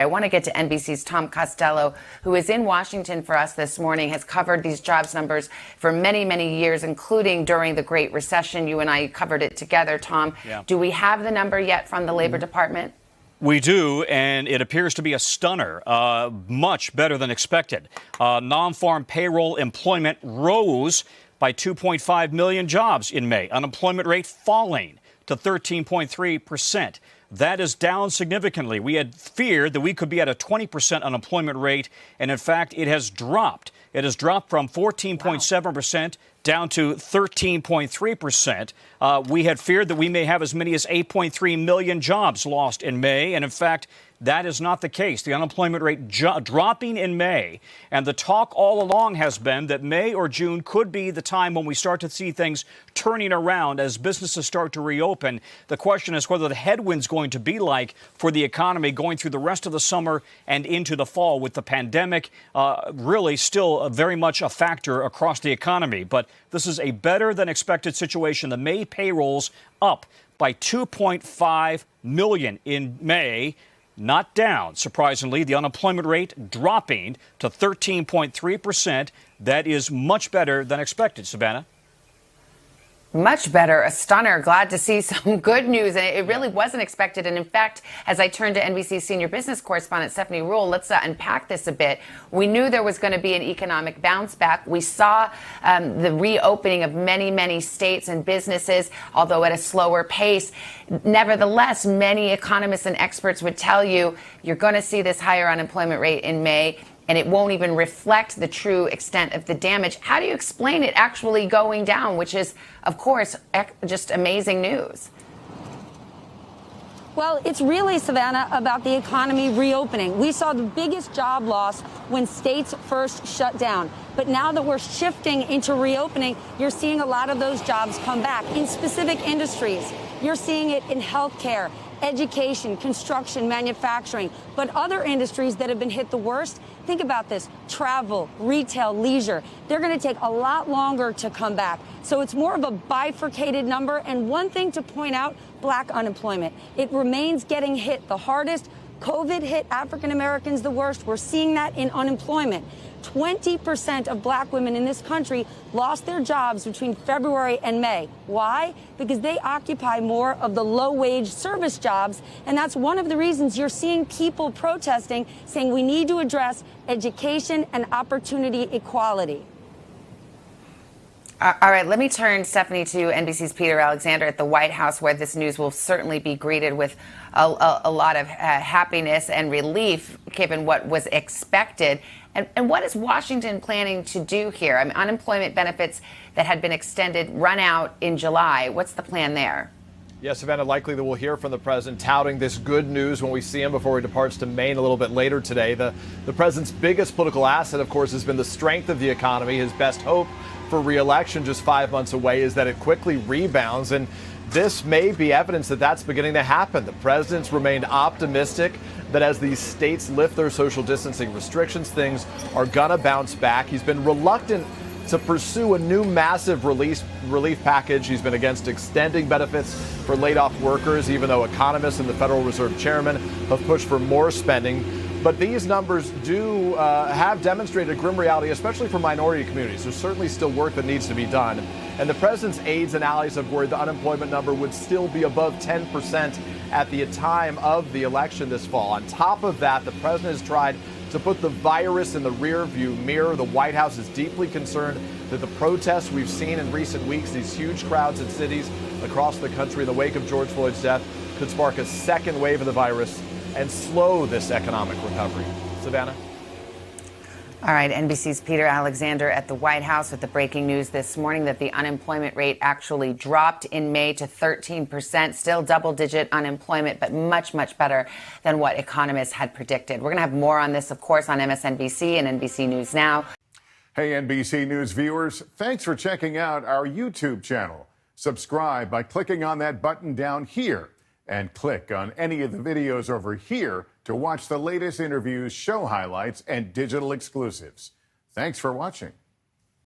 I want to get to NBC's Tom Costello, who is in Washington for us this morning, has covered these jobs numbers for many, many years, including during the Great Recession. You and I covered it together, Tom. Yeah. Do we have the number yet from the Labor Department? We do, and it appears to be a stunner, much better than expected. Non-farm payroll employment rose by 2.5 million jobs in May. Unemployment rate falling to 13.3%. That is down significantly. We had feared that we could be at a 20% unemployment rate, and in fact, it has dropped. It has dropped from 14.7% down to 13.3%. We had feared that we may have as many as 8.3 million jobs lost in May, and in fact, that is not the case. The unemployment rate dropping in May, and the talk all along has been that May or June could be the time when we start to see things turning around as businesses start to reopen. The question is whether the headwind's going to be like for the economy going through the rest of the summer and into the fall, with the pandemic really still very much a factor across the economy. But this is a better than expected situation. The May payrolls up by 2.5 million in May. Not down, surprisingly. The unemployment rate dropping to 13.3%. That is much better than expected, Savannah. Much better. A stunner. Glad to see some good news. And it really wasn't expected. And in fact, as I turn to NBC senior business correspondent Stephanie Ruhle, let's unpack this a bit. We knew there was going to be an economic bounce back. We saw the reopening of many, many states and businesses, although at a slower pace. Nevertheless, many economists and experts would tell you you're going to see this higher unemployment rate in May, and it won't even reflect the true extent of the damage. How do you explain it actually going down, which is, of course, just amazing news? Well, it's really, Savannah, about the economy reopening. We saw the biggest job loss when states first shut down. But now that we're shifting into reopening, you're seeing a lot of those jobs come back in specific industries. You're seeing it in healthcare, education, construction, manufacturing, but other industries that have been hit the worst. Think about this: travel, retail, leisure. They're going to take a lot longer to come back. So it's more of a bifurcated number. And one thing to point out, black unemployment. It remains getting hit the hardest. COVID hit African Americans the worst. We're seeing that in unemployment. 20% of black women in this country lost their jobs between February and May. Why? Because they occupy more of the low-wage service jobs. And that's one of the reasons you're seeing people protesting, saying we need to address education and opportunity equality. All right, let me turn, Stephanie, to NBC's Peter Alexander at the White House, where this news will certainly be greeted with a lot of happiness and relief, given what was expected. And what is Washington planning to do here? I mean, unemployment benefits that had been extended run out in July. What's the plan there? Yes, Savannah, likely that we'll hear from the president touting this good news when we see him before he departs to Maine a little bit later today. The president's biggest political asset, of course, has been the strength of the economy. His best hope for re-election just 5 months away is that it quickly rebounds, and this may be evidence that that's beginning to happen. The president's remained optimistic that as these states lift their social distancing restrictions, things are gonna bounce back. He's been reluctant to pursue a new massive relief package. He's been against extending benefits for laid-off workers, even though economists and the Federal Reserve chairman have pushed for more spending. But these numbers do have demonstrated a grim reality, especially for minority communities. There's certainly still work that needs to be done. And the president's aides and allies have worried the unemployment number would still be above 10% at the time of the election this fall. On top of that, the president has tried to put the virus in the rear-view mirror. The White House is deeply concerned that the protests we've seen in recent weeks, these huge crowds in cities across the country in the wake of George Floyd's death, could spark a second wave of the virus and slow this economic recovery. Savannah? All right, NBC's Peter Alexander at the White House with the breaking news this morning that the unemployment rate actually dropped in May to 13%. Still double-digit unemployment, but much, much better than what economists had predicted. We're going to have more on this, of course, on MSNBC and NBC News Now. Hey, NBC News viewers, thanks for checking out our YouTube channel. Subscribe by clicking on that button down here, and click on any of the videos over here to watch the latest interviews, show highlights, and digital exclusives. Thanks for watching.